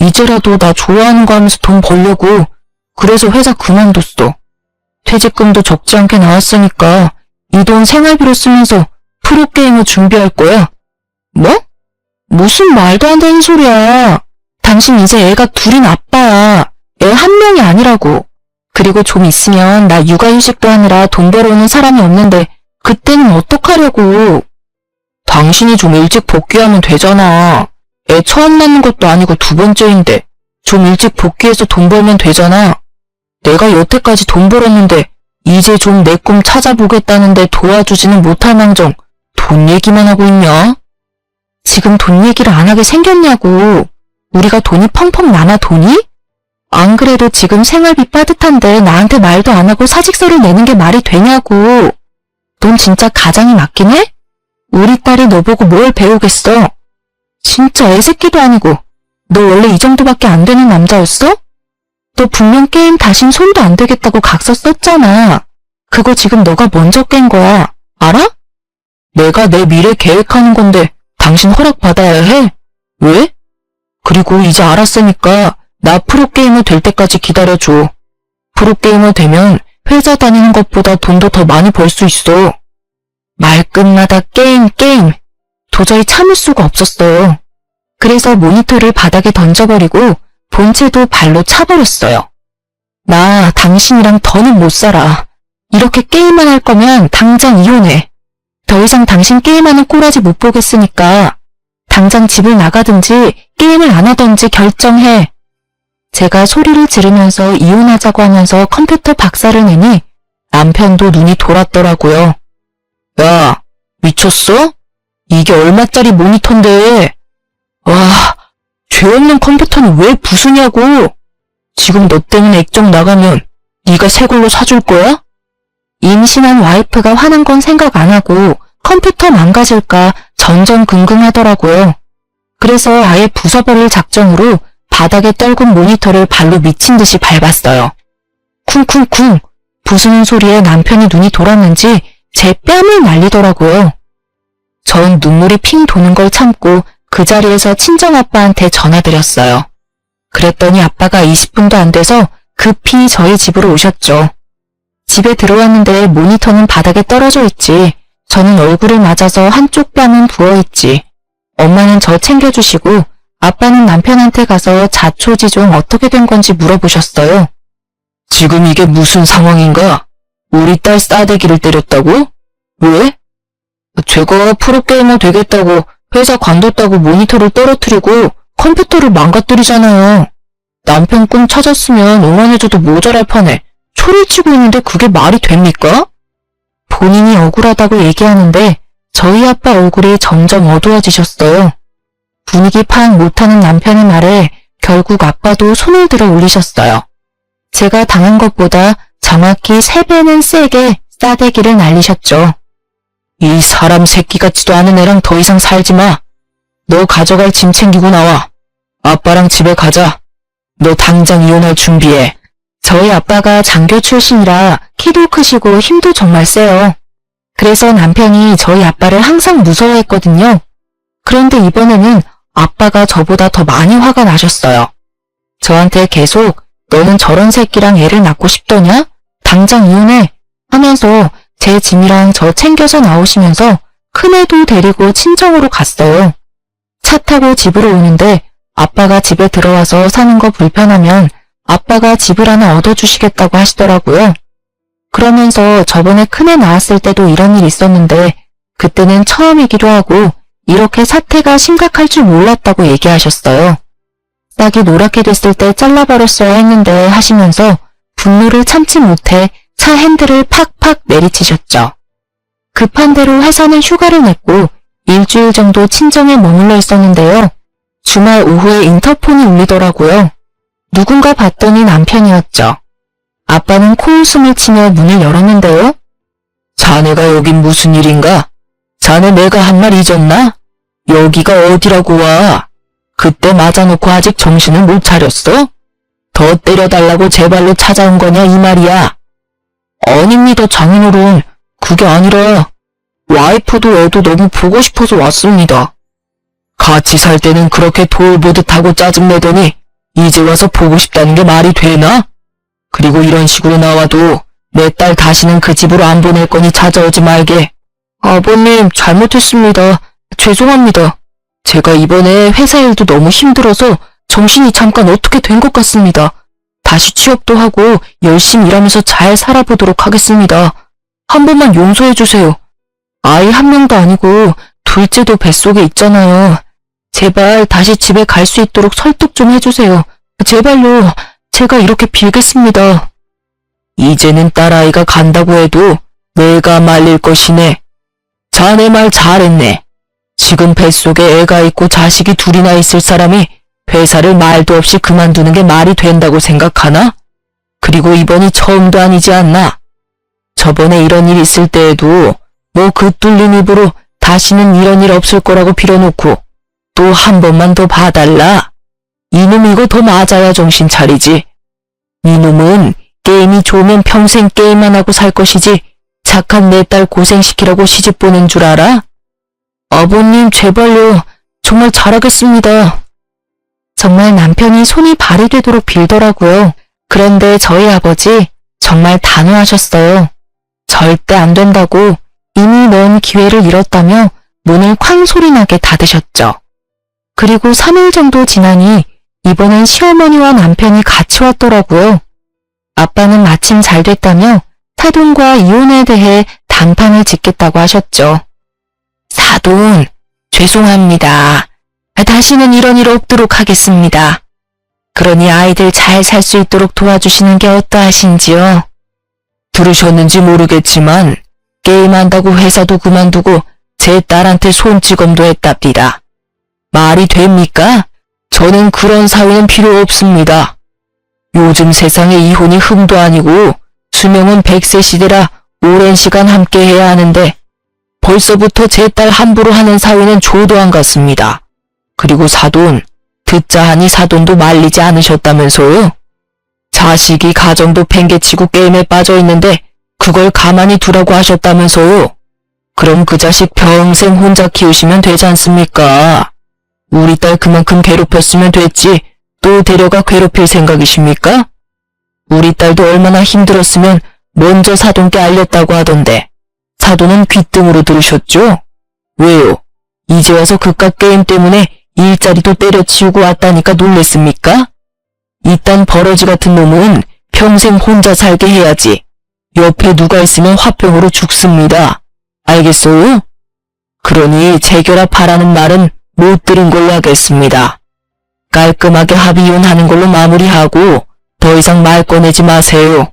이제라도 나 좋아하는 거 하면서 돈 벌려고 그래서 회사 그만뒀어. 퇴직금도 적지 않게 나왔으니까 이 돈 생활비로 쓰면서 프로게이머 준비할 거야. 뭐? 무슨 말도 안 되는 소리야. 당신 이제 애가 둘인 아빠야. 애 한 명이 아니라고. 그리고 좀 있으면 나 육아휴직도 하느라 돈 벌어오는 사람이 없는데 그때는 어떡하려고. 당신이 좀 일찍 복귀하면 되잖아. 애 처음 낳는 것도 아니고 두 번째인데 좀 일찍 복귀해서 돈 벌면 되잖아. 내가 여태까지 돈 벌었는데 이제 좀 내 꿈 찾아보겠다는데 도와주지는 못할 망정 돈 얘기만 하고 있냐? 지금 돈 얘기를 안 하게 생겼냐고. 우리가 돈이 펑펑 나나 돈이? 안 그래도 지금 생활비 빠듯한데 나한테 말도 안 하고 사직서를 내는 게 말이 되냐고. 넌 진짜 가장이 맞긴 해? 우리 딸이 너 보고 뭘 배우겠어? 진짜 애새끼도 아니고 너 원래 이 정도밖에 안 되는 남자였어? 너 분명 게임 다신 손도 안 대겠다고 각서 썼잖아. 그거 지금 너가 먼저 깬 거야. 알아? 내가 내 미래 계획하는 건데 당신 허락받아야 해? 왜? 그리고 이제 알았으니까 나 프로게이머 될 때까지 기다려줘. 프로게이머 되면 회사 다니는 것보다 돈도 더 많이 벌 수 있어. 말끝마다 게임. 도저히 참을 수가 없었어요. 그래서 모니터를 바닥에 던져버리고 본체도 발로 차버렸어요. 나 당신이랑 더는 못 살아. 이렇게 게임만 할 거면 당장 이혼해. 더 이상 당신 게임하는 꼬라지 못 보겠으니까 당장 집을 나가든지 게임을 안 하든지 결정해. 제가 소리를 지르면서 이혼하자고 하면서 컴퓨터 박살을 내니 남편도 눈이 돌았더라고요. 야, 미쳤어? 이게 얼마짜리 모니터인데. 와, 죄 없는 컴퓨터는 왜 부수냐고. 지금 너 때문에 액정 나가면 네가 새 걸로 사줄 거야? 임신한 와이프가 화난 건 생각 안 하고 컴퓨터 망가질까 전전긍긍하더라고요. 그래서 아예 부숴버릴 작정으로 바닥에 떨군 모니터를 발로 미친 듯이 밟았어요. 쿵쿵쿵 부수는 소리에 남편이 눈이 돌았는지 제 뺨을 날리더라고요. 전 눈물이 핑 도는 걸 참고 그 자리에서 친정아빠한테 전화드렸어요. 그랬더니 아빠가 20분도 안 돼서 급히 저희 집으로 오셨죠. 집에 들어왔는데 모니터는 바닥에 떨어져 있지. 저는 얼굴을 맞아서 한쪽 뺨은 부어있지. 엄마는 저 챙겨주시고 아빠는 남편한테 가서 자초지종 어떻게 된 건지 물어보셨어요. 지금 이게 무슨 상황인가? 우리 딸 싸대기를 때렸다고? 왜? 제가 프로게이머 되겠다고 회사 관뒀다고 모니터를 떨어뜨리고 컴퓨터를 망가뜨리잖아요. 남편 꿈 찾았으면 응원해줘도 모자랄 판에 초를 치고 있는데 그게 말이 됩니까? 본인이 억울하다고 얘기하는데 저희 아빠 얼굴이 점점 어두워지셨어요. 분위기 파악 못하는 남편의 말에 결국 아빠도 손을 들어 올리셨어요. 제가 당한 것보다 정확히 3배는 세게 싸대기를 날리셨죠. 이 사람 새끼 같지도 않은 애랑 더 이상 살지 마. 너 가져갈 짐 챙기고 나와. 아빠랑 집에 가자. 너 당장 이혼할 준비해. 저희 아빠가 장교 출신이라 키도 크시고 힘도 정말 세요. 그래서 남편이 저희 아빠를 항상 무서워했거든요. 그런데 이번에는 아빠가 저보다 더 많이 화가 나셨어요. 저한테 계속 너는 저런 새끼랑 애를 낳고 싶더냐? 당장 이혼해 하면서 제 짐이랑 저 챙겨서 나오시면서 큰애도 데리고 친정으로 갔어요. 차 타고 집으로 오는데 아빠가 집에 들어와서 사는 거 불편하면 아빠가 집을 하나 얻어주시겠다고 하시더라고요. 그러면서 저번에 큰애 낳았을 때도 이런 일이 있었는데 그때는 처음이기도 하고 이렇게 사태가 심각할 줄 몰랐다고 얘기하셨어요. 싹이 노랗게 됐을 때 잘라버렸어야 했는데 하시면서 분노를 참지 못해 차 핸들을 팍팍 내리치셨죠. 급한 대로 회사는 휴가를 냈고 일주일 정도 친정에 머물러 있었는데요. 주말 오후에 인터폰이 울리더라고요. 누군가 봤더니 남편이었죠. 아빠는 코웃음을 치며 문을 열었는데요. 자네가 여긴 무슨 일인가? 자네 내가 한 말 잊었나? 여기가 어디라고 와? 그때 맞아놓고 아직 정신을 못 차렸어? 더 때려달라고 제 발로 찾아온 거냐 이 말이야. 아닙니다 장인어른. 그게 아니라 와이프도 애도 너무 보고 싶어서 왔습니다. 같이 살 때는 그렇게 돌보듯 하고 짜증내더니 이제 와서 보고 싶다는 게 말이 되나? 그리고 이런 식으로 나와도 내 딸 다시는 그 집으로 안 보낼 거니 찾아오지 말게. 아버님 잘못했습니다. 죄송합니다. 제가 이번에 회사 일도 너무 힘들어서 정신이 잠깐 어떻게 된 것 같습니다. 다시 취업도 하고 열심히 일하면서 잘 살아보도록 하겠습니다. 한 번만 용서해 주세요. 아이 한 명도 아니고 둘째도 뱃속에 있잖아요. 제발 다시 집에 갈 수 있도록 설득 좀 해주세요. 제발요. 제가 이렇게 빌겠습니다. 이제는 딸아이가 간다고 해도 내가 말릴 것이네. 자네 말 잘했네. 지금 뱃속에 애가 있고 자식이 둘이나 있을 사람이 회사를 말도 없이 그만두는 게 말이 된다고 생각하나? 그리고 이번이 처음도 아니지 않나? 저번에 이런 일 있을 때에도 뭐 그 뚫린 입으로 다시는 이런 일 없을 거라고 빌어놓고 또 한 번만 더 봐달라. 이놈 이거 더 맞아야 정신 차리지. 이놈은 게임이 좋으면 평생 게임만 하고 살 것이지 착한 내 딸 고생시키라고 시집 보낸 줄 알아? 아버님 제발요. 정말 잘하겠습니다. 정말 남편이 손이 발이 되도록 빌더라고요. 그런데 저희 아버지 정말 단호하셨어요. 절대 안 된다고 이미 넣은 기회를 잃었다며 문을 쾅 소리나게 닫으셨죠. 그리고 3일 정도 지나니 이번엔 시어머니와 남편이 같이 왔더라고요. 아빠는 마침 잘 됐다며 사돈과 이혼에 대해 단판을 짓겠다고 하셨죠. 사돈, 죄송합니다. 다시는 이런 일 없도록 하겠습니다. 그러니 아이들 잘 살 수 있도록 도와주시는 게 어떠하신지요? 들으셨는지 모르겠지만 게임한다고 회사도 그만두고 제 딸한테 손찌검도 했답니다. 말이 됩니까? 저는 그런 사위는 필요 없습니다. 요즘 세상에 이혼이 흠도 아니고 수명은 100세 시대라 오랜 시간 함께해야 하는데 벌써부터 제 딸 함부로 하는 사위는 조도 안 같습니다. 그리고 사돈, 듣자 하니 사돈도 말리지 않으셨다면서요? 자식이 가정도 팽개치고 게임에 빠져있는데 그걸 가만히 두라고 하셨다면서요? 그럼 그 자식 평생 혼자 키우시면 되지 않습니까? 우리 딸 그만큼 괴롭혔으면 됐지 또 데려가 괴롭힐 생각이십니까? 우리 딸도 얼마나 힘들었으면 먼저 사돈께 알렸다고 하던데 사돈은 귓등으로 들으셨죠? 왜요? 이제 와서 그깟 게임 때문에 일자리도 때려치우고 왔다니까 놀랬습니까? 이딴 버러지 같은 놈은 평생 혼자 살게 해야지. 옆에 누가 있으면 화병으로 죽습니다. 알겠어요? 그러니 재결합하라는 말은 못 들은 걸로 하겠습니다. 깔끔하게 합의혼하는 걸로 마무리하고 더 이상 말 꺼내지 마세요.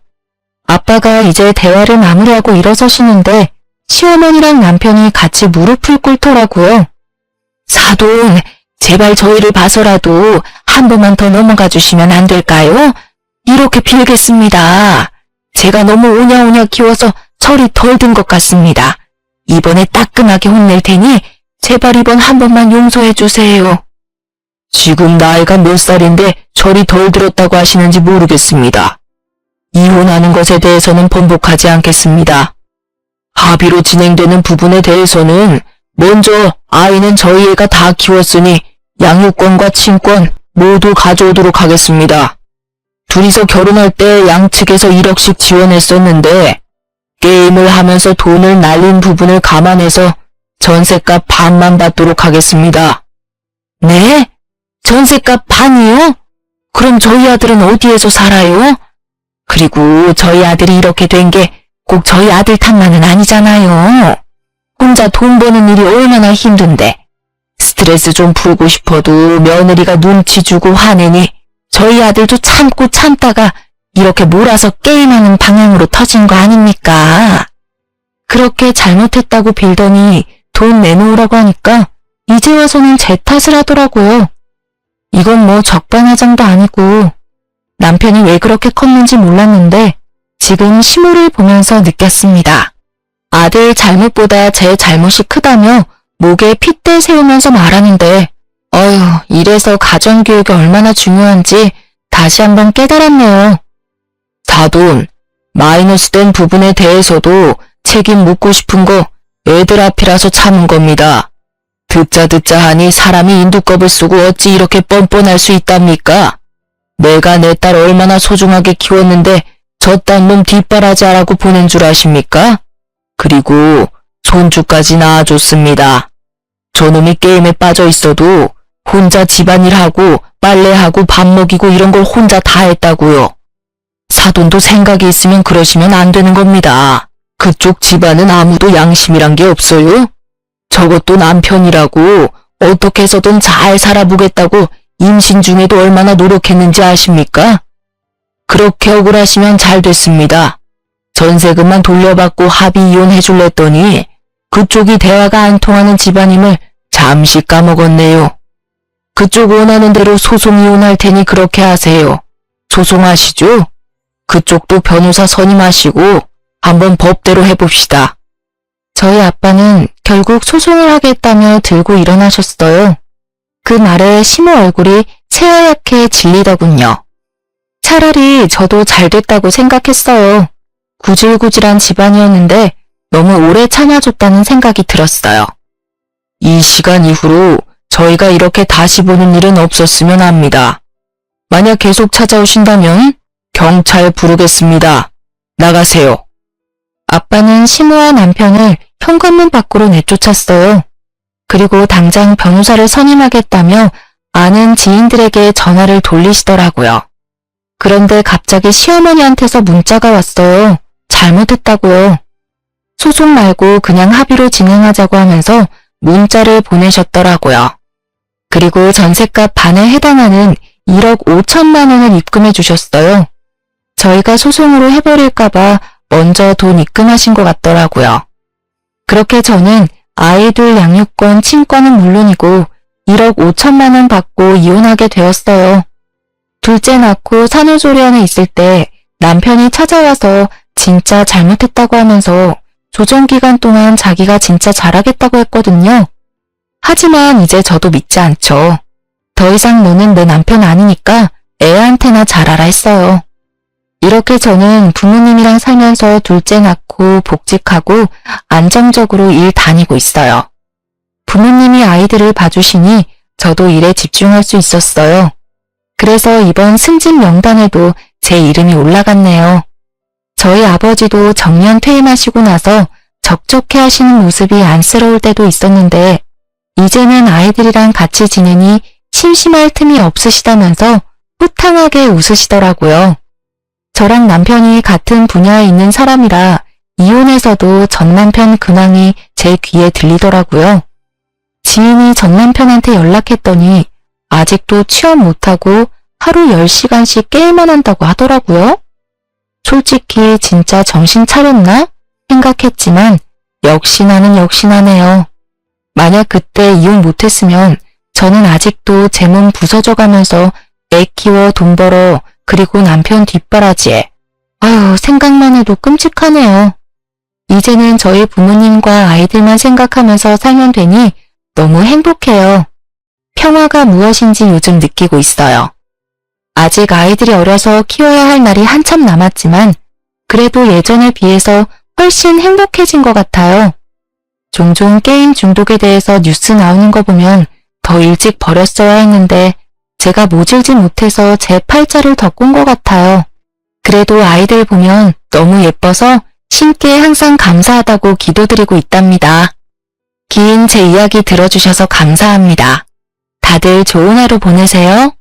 아빠가 이제 대화를 마무리하고 일어서시는데 시어머니랑 남편이 같이 무릎을 꿇더라고요. 사돈, 제발 저희를 봐서라도 한 번만 더 넘어가 주시면 안 될까요? 이렇게 빌겠습니다. 제가 너무 오냐오냐 키워서 철이 덜 든 것 같습니다. 이번에 따끔하게 혼낼 테니 제발 이번 한 번만 용서해 주세요. 지금 나이가 몇 살인데 철이 덜 들었다고 하시는지 모르겠습니다. 이혼하는 것에 대해서는 번복하지 않겠습니다. 합의로 진행되는 부분에 대해서는 먼저 아이는 저희 애가 다 키웠으니 양육권과 친권 모두 가져오도록 하겠습니다. 둘이서 결혼할 때 양측에서 1억씩 지원했었는데 게임을 하면서 돈을 날린 부분을 감안해서 전셋값 반만 받도록 하겠습니다. 네? 전셋값 반이요? 그럼 저희 아들은 어디에서 살아요? 그리고 저희 아들이 이렇게 된 게 꼭 저희 아들 탓만은 아니잖아요. 혼자 돈 버는 일이 얼마나 힘든데 스트레스 좀 풀고 싶어도 며느리가 눈치 주고 화내니 저희 아들도 참고 참다가 이렇게 몰아서 게임하는 방향으로 터진 거 아닙니까? 그렇게 잘못했다고 빌더니 돈 내놓으라고 하니까 이제 와서는 제 탓을 하더라고요. 이건 뭐 적반하장도 아니고 남편이 왜 그렇게 컸는지 몰랐는데 지금 시모를 보면서 느꼈습니다. 아들 잘못보다 제 잘못이 크다며 목에 핏대 세우면서 말하는데 어휴, 이래서 가정교육이 얼마나 중요한지 다시 한번 깨달았네요. 사돈, 마이너스 된 부분에 대해서도 책임 묻고 싶은 거 애들 앞이라서 참은 겁니다. 듣자 하니 사람이 인두껍을 쓰고 어찌 이렇게 뻔뻔할 수 있답니까? 내가 내 딸 얼마나 소중하게 키웠는데 저딴 놈 뒷바라지하라고 보낸 줄 아십니까? 그리고 손주까지 낳아줬습니다. 저놈이 게임에 빠져 있어도 혼자 집안일하고 빨래하고 밥 먹이고 이런 걸 혼자 다 했다고요. 사돈도 생각이 있으면 그러시면 안 되는 겁니다. 그쪽 집안은 아무도 양심이란 게 없어요? 저것도 남편이라고 어떻게 해서든 잘 살아보겠다고 임신 중에도 얼마나 노력했는지 아십니까? 그렇게 억울하시면 잘 됐습니다. 전세금만 돌려받고 합의 이혼해줄랬더니 그쪽이 대화가 안 통하는 집안임을 잠시 까먹었네요. 그쪽 원하는 대로 소송 이혼할 테니 그렇게 하세요. 소송하시죠? 그쪽도 변호사 선임하시고 한번 법대로 해봅시다. 저희 아빠는 결국 소송을 하겠다며 들고 일어나셨어요. 그 말에 시모 얼굴이 새하얗게 질리더군요. 차라리 저도 잘 됐다고 생각했어요. 구질구질한 집안이었는데 너무 오래 참아줬다는 생각이 들었어요. 이 시간 이후로 저희가 이렇게 다시 보는 일은 없었으면 합니다. 만약 계속 찾아오신다면 경찰 부르겠습니다. 나가세요. 아빠는 시모와 남편을 현관문 밖으로 내쫓았어요. 그리고 당장 변호사를 선임하겠다며 아는 지인들에게 전화를 돌리시더라고요. 그런데 갑자기 시어머니한테서 문자가 왔어요. 잘못했다고요. 소송 말고 그냥 합의로 진행하자고 하면서 문자를 보내셨더라고요. 그리고 전셋값 반에 해당하는 1억 5천만 원을 입금해 주셨어요. 저희가 소송으로 해버릴까봐 먼저 돈 입금하신 것 같더라고요. 그렇게 저는 아이들 양육권, 친권은 물론이고 1억 5천만 원 받고 이혼하게 되었어요. 둘째 낳고 산후조리원에 있을 때 남편이 찾아와서 진짜 잘못했다고 하면서 조정기간 동안 자기가 진짜 잘하겠다고 했거든요. 하지만 이제 저도 믿지 않죠. 더 이상 너는 내 남편 아니니까 애한테나 잘하라 했어요. 이렇게 저는 부모님이랑 살면서 둘째 낳고 복직하고 안정적으로 일 다니고 있어요. 부모님이 아이들을 봐주시니 저도 일에 집중할 수 있었어요. 그래서 이번 승진 명단에도 제 이름이 올라갔네요. 저희 아버지도 정년 퇴임하시고 나서 적적해 하시는 모습이 안쓰러울 때도 있었는데 이제는 아이들이랑 같이 지내니 심심할 틈이 없으시다면서 호탕하게 웃으시더라고요. 저랑 남편이 같은 분야에 있는 사람이라 이혼해서도 전 남편 근황이 제 귀에 들리더라고요. 지인이 전 남편한테 연락했더니 아직도 취업 못하고 하루 10시간씩 게임만 한다고 하더라고요. 솔직히 진짜 정신 차렸나 생각했지만 역시 나네요. 만약 그때 이혼 못했으면 저는 아직도 제 몸 부서져가면서 애 키워 돈 벌어 그리고 남편 뒷바라지에 아유 생각만 해도 끔찍하네요. 이제는 저희 부모님과 아이들만 생각하면서 살면 되니 너무 행복해요. 평화가 무엇인지 요즘 느끼고 있어요. 아직 아이들이 어려서 키워야 할 날이 한참 남았지만 그래도 예전에 비해서 훨씬 행복해진 것 같아요. 종종 게임 중독에 대해서 뉴스 나오는 거 보면 더 일찍 버렸어야 했는데 제가 모질지 못해서 제 팔자를 더 꼰 것 같아요. 그래도 아이들 보면 너무 예뻐서 신께 항상 감사하다고 기도드리고 있답니다. 긴 제 이야기 들어주셔서 감사합니다. 다들 좋은 하루 보내세요.